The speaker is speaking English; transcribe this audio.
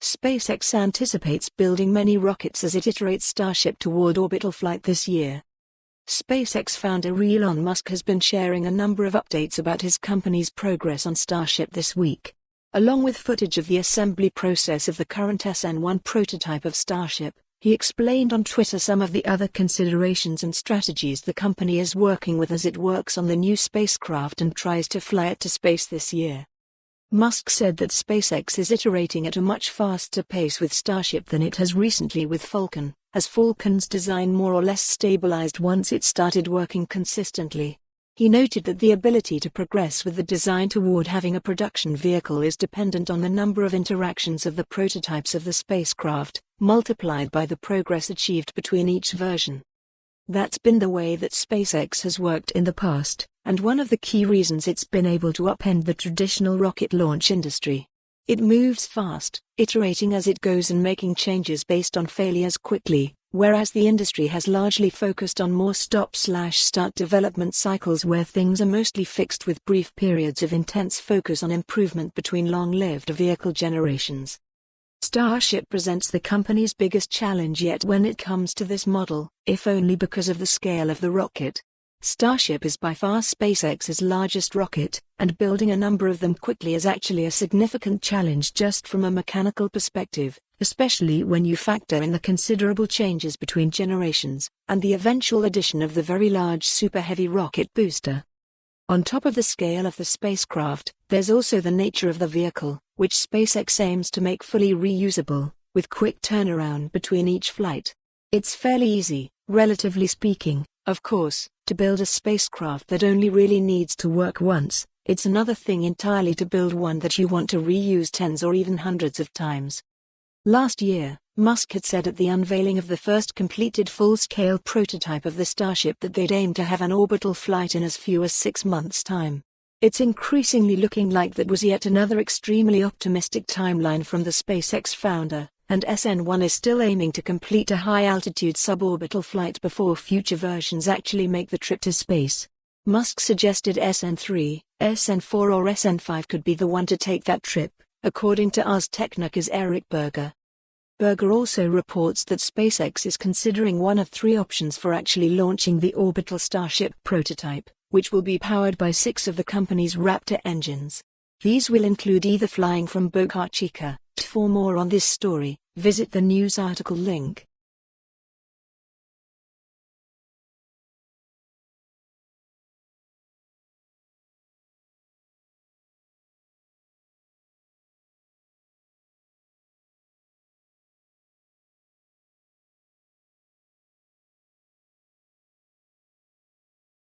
SpaceX anticipates building many rockets as it iterates Starship toward orbital flight this year. SpaceX founder Elon Musk has been sharing a number of updates about his company's progress on Starship this week. Along with footage of the assembly process of the current SN1 prototype of Starship, he explained on Twitter some of the other considerations and strategies the company is working with as it works on the new spacecraft and tries to fly it to space this year. Musk said that SpaceX is iterating at a much faster pace with Starship than it has recently with Falcon, as Falcon's design more or less stabilized once it started working consistently. He noted that the ability to progress with the design toward having a production vehicle is dependent on the number of interactions of the prototypes of the spacecraft, multiplied by the progress achieved between each version. That's been the way that SpaceX has worked in the past, and one of the key reasons it's been able to upend the traditional rocket launch industry. It moves fast, iterating as it goes and making changes based on failures quickly, whereas the industry has largely focused on more stop/start development cycles where things are mostly fixed with brief periods of intense focus on improvement between long-lived vehicle generations. Starship presents the company's biggest challenge yet when it comes to this model, if only because of the scale of the rocket. Starship is by far SpaceX's largest rocket, and building a number of them quickly is actually a significant challenge just from a mechanical perspective, especially when you factor in the considerable changes between generations, and the eventual addition of the very large Super Heavy rocket booster. On top of the scale of the spacecraft, there's also the nature of the vehicle, which SpaceX aims to make fully reusable, with quick turnaround between each flight. It's fairly easy, relatively speaking, of course, to build a spacecraft that only really needs to work once. It's another thing entirely to build one that you want to reuse tens or even hundreds of times. Last year, Musk had said at the unveiling of the first completed full-scale prototype of the Starship that they'd aim to have an orbital flight in as few as 6 months' time. It's increasingly looking like that was yet another extremely optimistic timeline from the SpaceX founder, and SN1 is still aiming to complete a high-altitude suborbital flight before future versions actually make the trip to space. Musk suggested SN3, SN4 or SN5 could be the one to take that trip, according to Ars Technica's Eric Berger. Berger also reports that SpaceX is considering one of 3 options for actually launching the orbital Starship prototype, which will be powered by 6 of the company's Raptor engines. These will include either flying from Boca Chica. For more on this story, visit the news article link.